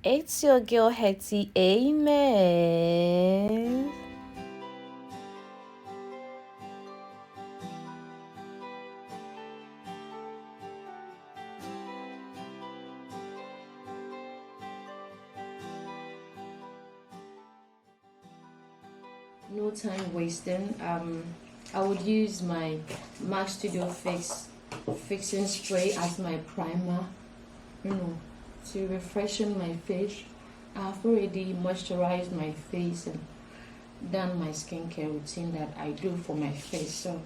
It's your girl Hettyamens. No time wasting. I would use my MAC Studio fixing spray as my primer, you know, to refreshen my face. I've already moisturized my face and done my skincare routine that I do for my face. So,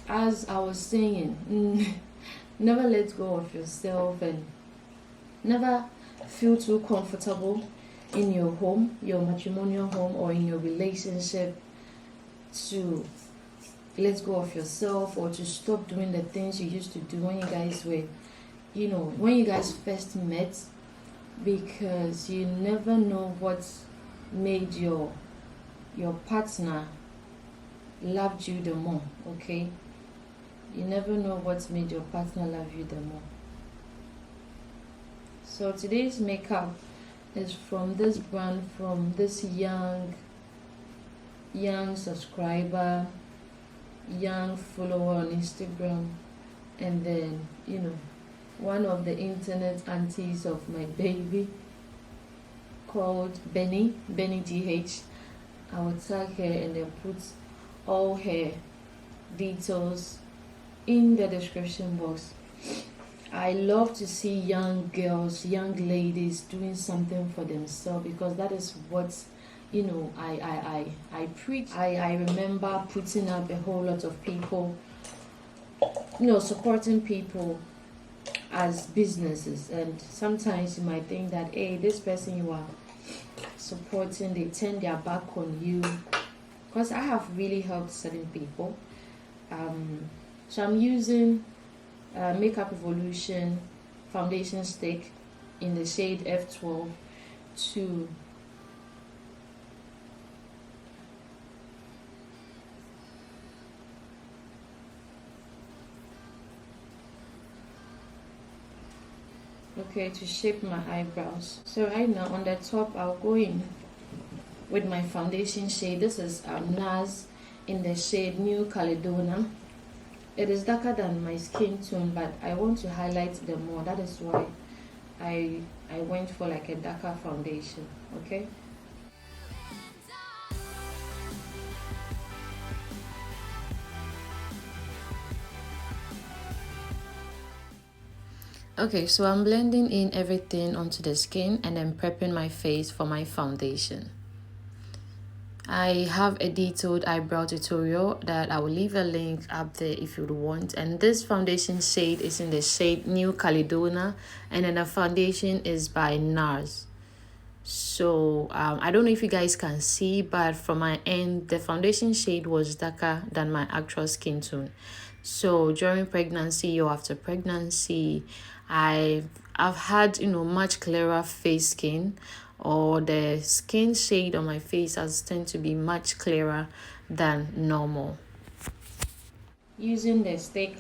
as I was saying, never let go of yourself and never feel too comfortable in your home, your matrimonial home, or in your relationship to let go of yourself or to stop doing the things you used to do when you guys were, when you guys first met, because you never know what made your partner loved you the more. Okay, you never know what made your partner love you the more. So today's makeup is from this brand, from this young subscriber, young follower on Instagram, and then one of the internet aunties of my baby called Benny DH. I would tag her and then put all her details in the description box. I love to see young girls, young ladies doing something for themselves, because that is what I preach. I remember putting up a whole lot of people, supporting people as businesses, and sometimes you might think that, hey, this person you are supporting, they turn their back on you, because I have really helped certain people. So I'm using Makeup Evolution foundation stick in the shade F12 to shape my eyebrows. So right now on the top, I'll go in with my foundation shade. This is NARS in the shade New Caledonia. It is darker than my skin tone, but I want to highlight them more. That is why I went for like a darker foundation. Okay. Okay, so I'm blending in everything onto the skin and then prepping my face for my foundation. I have a detailed eyebrow tutorial that I will leave a link up there if you want. And this foundation shade is in the shade New Caledonia, and then the foundation is by NARS. So I don't know if you guys can see, but from my end, the foundation shade was darker than my actual skin tone. So during pregnancy or after pregnancy, I've had much clearer face skin, or the skin shade on my face has tend to be much clearer than normal. Using the stick,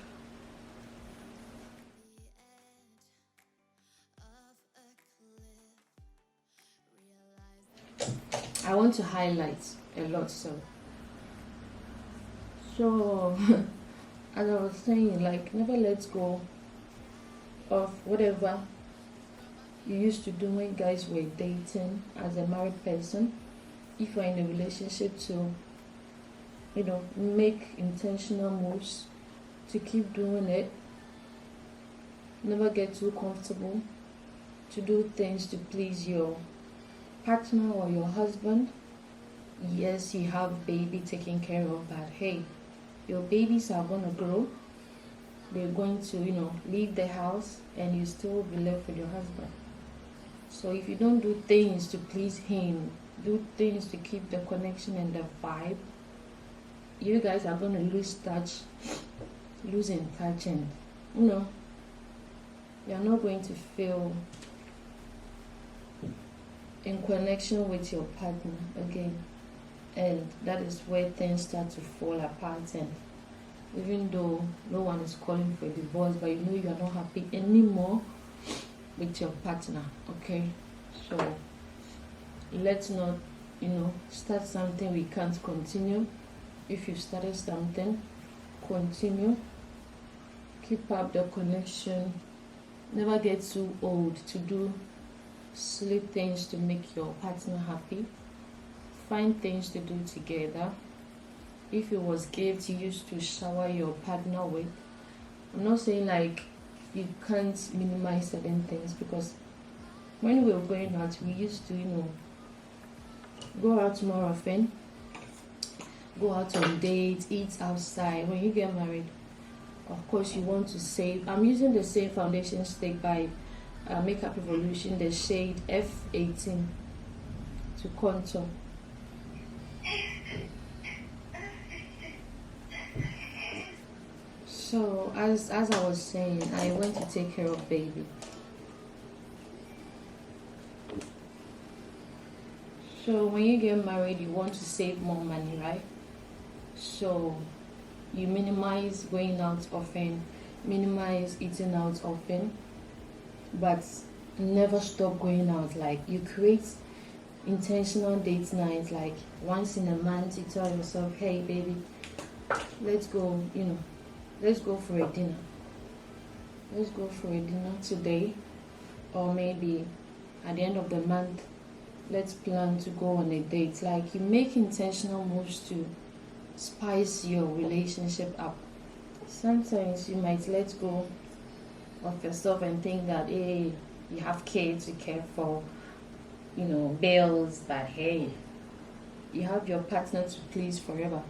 I want to highlight a lot. So as I was saying, like, never let go of whatever you used to do when you guys were dating as a married person. If you're in a relationship, to make intentional moves to keep doing it. Never get too comfortable to do things to please your partner or your husband. Yes, you have baby taken care of, but hey, your babies are going to grow. They're going to leave the house, and you still be left with your husband. So if you don't do things to please him, do things to keep the connection and the vibe, you guys are going to lose in touch, and you're not going to feel in connection with your partner again. And that is where things start to fall apart. And even though no one is calling for a divorce, but you are not happy anymore, with your partner. Okay, so let's not, start something we can't continue. If you started something, continue, keep up the connection. Never get too old to do silly things to make your partner happy. Find things to do together. If it was gifts you used to shower your partner with, I'm not saying like you can't minimize certain things, because when we were going out, we used to, go out more often, go out on dates, eat outside. When you get married, of course, you want to save. I'm using the same foundation stick by Makeup Revolution, the shade F18 to contour. So as I was saying, I went to take care of baby. So when you get married, you want to save more money, right? So you minimize going out often, minimize eating out often, but never stop going out. Like, you create intentional date nights, like once in a month you tell yourself, hey baby, let's go, let's go for a dinner. Let's go for a dinner today, or maybe at the end of the month, let's plan to go on a date. Like, you make intentional moves to spice your relationship up. Sometimes you might let go of yourself and think that, hey, you have kids to care for, bills, but hey, you have your partner to please forever.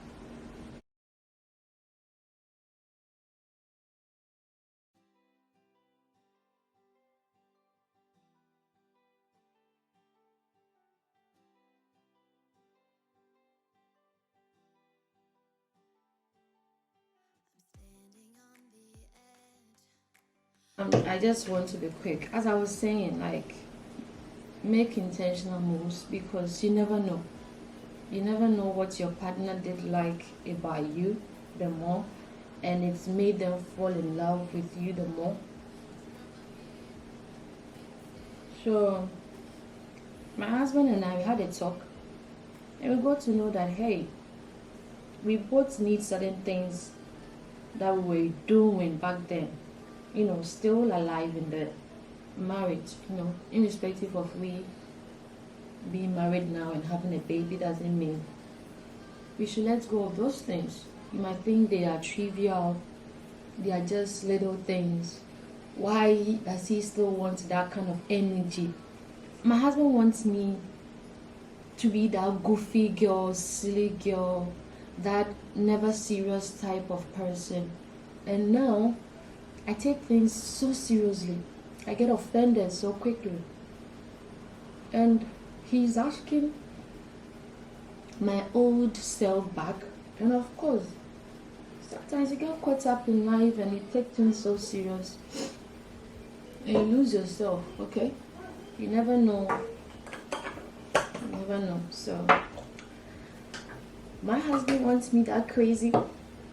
I just want to be quick. As I was saying, like, make intentional moves, because you never know. You never know what your partner did like about you the more, and it's made them fall in love with you the more. So my husband and I, we had a talk, and we got to know that, hey, we both need certain things that we were doing back then, still alive in the marriage, irrespective of we being married now and having a baby, doesn't mean we should let go of those things. You might think they are trivial, they are just little things. Why does he still want that kind of energy? My husband wants me to be that goofy girl, silly girl, that never serious type of person. And now I take things so seriously. I get offended so quickly. And he's asking my old self back. And of course, sometimes you get caught up in life and you take things so serious and you lose yourself, okay? You never know. You never know. So my husband wants me that crazy.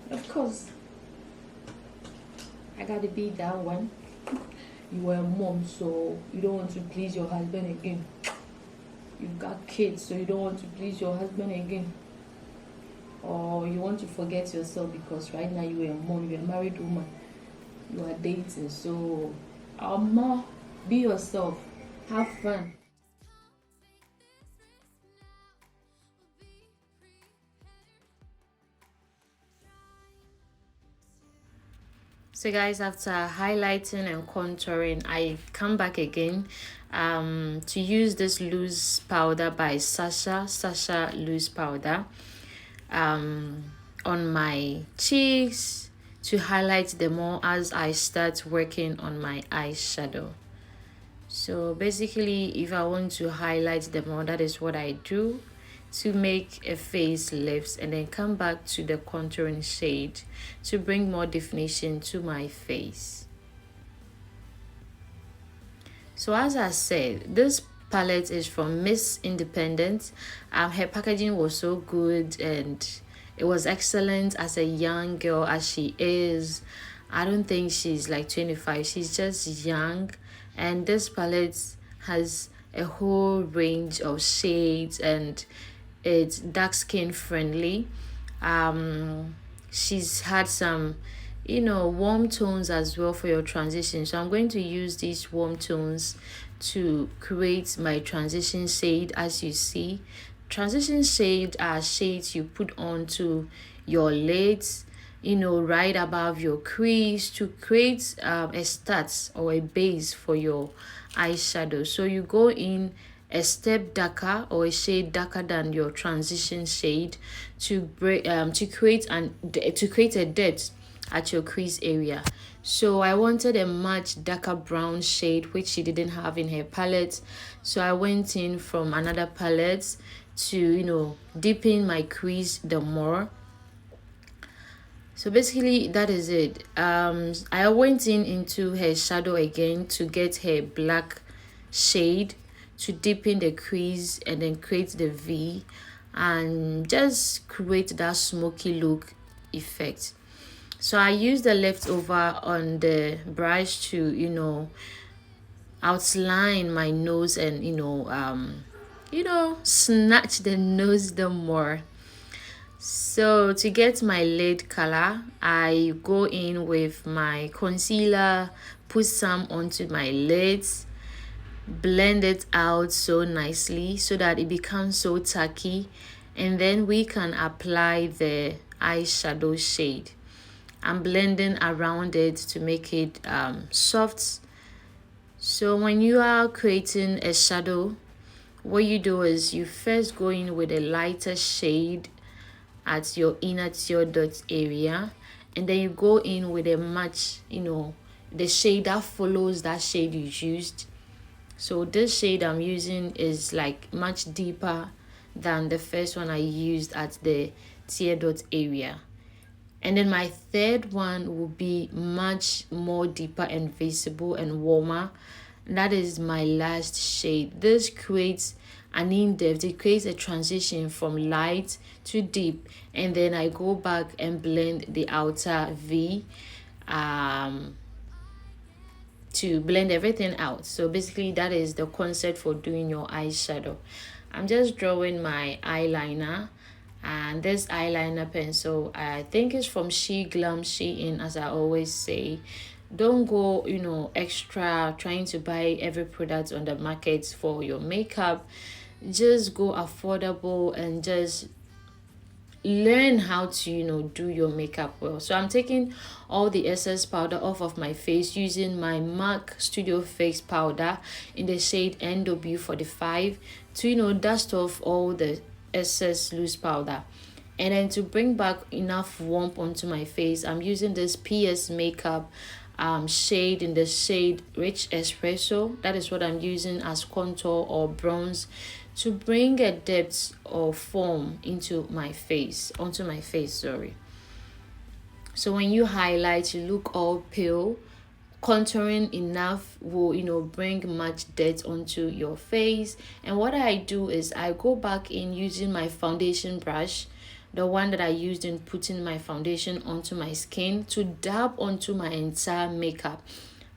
Of course, I gotta be that one. You were a mom, so you don't want to please your husband again. You've got kids, so you don't want to please your husband again. Or you want to forget yourself because right now you are a mom, you're a married woman, you are dating. So, be yourself, have fun. So guys, after highlighting and contouring, I come back again to use this loose powder by Sasha loose powder on my cheeks to highlight them more as I start working on my eyeshadow. So basically, if I want to highlight them more, that is what I do to make a face lift, and then come back to the contouring shade to bring more definition to my face. So as I said, this palette is from Miss Independent. Her packaging was so good and it was excellent. As a young girl as she is, I don't think she's like 25, she's just young and this palette has a whole range of shades, and it's dark skin friendly. She's had some warm tones as well for your transition, so I'm going to use these warm tones to create my transition shade. As you see, transition shade are shades you put onto your lids, right above your crease, to create a start or a base for your eyeshadow. So you go in a step darker or a shade darker than your transition shade to create a depth at your crease area. So I wanted a much darker brown shade, which she didn't have in her palette, so I went in from another palette to deepen my crease the more. So basically that is it. I went into her shadow again to get her black shade to deepen the crease and then create the V and just create that smoky look effect. So I used the leftover on the brush to outline my nose and snatch the nose the more. So to get my lid color, I go in with my concealer, put some onto my lids, blend it out so nicely so that it becomes so tacky, and then we can apply the eyeshadow shade. I'm blending around it to make it soft. So when you are creating a shadow, what you do is you first go in with a lighter shade at your inner tear dot area, and then you go in with a much the shade that follows that shade you used. So this shade I'm using is like much deeper than the first one I used at the tear dot area. And then my third one will be much more deeper and visible and warmer. That is my last shade. This creates an in-depth, it creates a transition from light to deep, and then I go back and blend the outer V to blend everything out. So basically that is the concept for doing your eyeshadow. I'm just drawing my eyeliner, and this eyeliner pencil I think is from Glam, SHEIN, as I always say. Don't go extra trying to buy every product on the market for your makeup. Just go affordable and just learn how to do your makeup well. So I'm taking all the excess powder off of my face using my MAC Studio Fix powder in the shade NW45 to dust off all the excess loose powder. And then to bring back enough warmth onto my face, I'm using this PS Makeup shade in the shade Rich Espresso. That is what I'm using as contour or bronze to bring a depth or form onto my face. So when you highlight, you look all pale. Contouring enough will bring much depth onto your face. And what I do is I go back in using my foundation brush, the one that I used in putting my foundation onto my skin, to dab onto my entire makeup.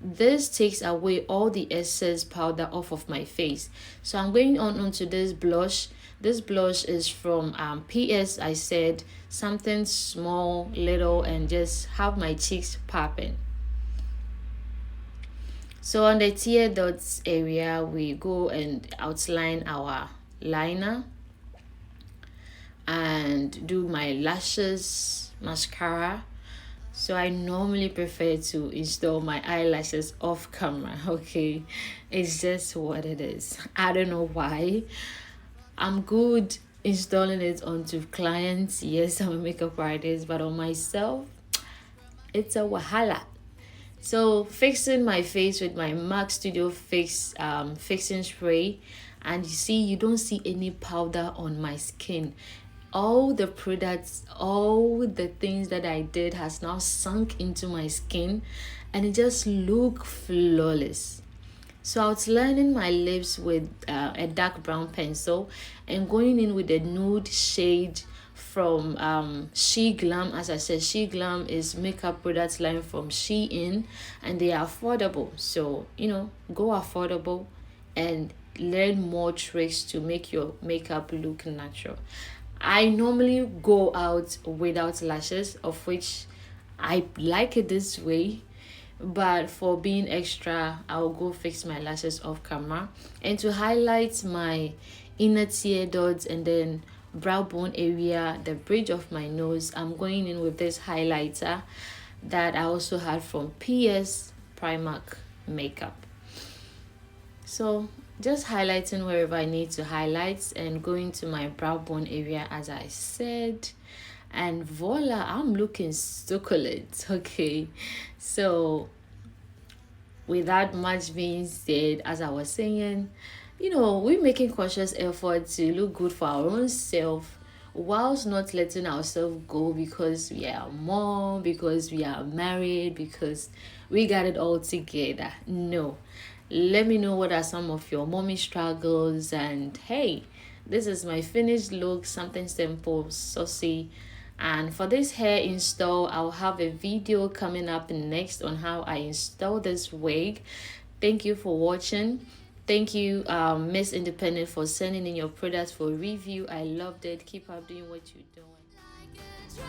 This takes away all the excess powder off of my face. So I'm going onto this blush. This blush is from PS. I said something small, little, and just have my cheeks popping. So on the tear dots area, we go and outline our liner and do my lashes, mascara. So I normally prefer to install my eyelashes off camera. Okay, it's just what it is. I don't know why. I'm good installing it onto clients. Yes, I'm a makeup artist, but on myself, it's a wahala. So fixing my face with my MAC Studio Fix fixing spray, and you don't see any powder on my skin. All the products, all the things that I did has now sunk into my skin, and it just look flawless. So outlining my lips with a dark brown pencil and going in with a nude shade from Glam. As I said, Glam is makeup products line from SHEIN, and they are affordable. So go affordable and learn more tricks to make your makeup look natural. I normally go out without lashes, of which I like it this way, but for being extra, I'll go fix my lashes off camera. And to highlight my inner tear dots and then brow bone area, the bridge of my nose, I'm going in with this highlighter that I also had from PS Primark makeup. So just highlighting wherever I need to highlight and going to my brow bone area, as I said, and voila, I'm looking succulent. Okay, so without much being said, as I was saying, we're making conscious effort to look good for our own self, whilst not letting ourselves go because we are mom, because we are married, because we got it all together. No, let me know what are some of your mommy struggles, and hey, this is my finished look, something simple, saucy. And for this hair install, I'll have a video coming up next on how I install this wig. Thank you for watching. Thank you, Miss Independent, for sending in your products for review. I loved it. Keep up doing what you're doing.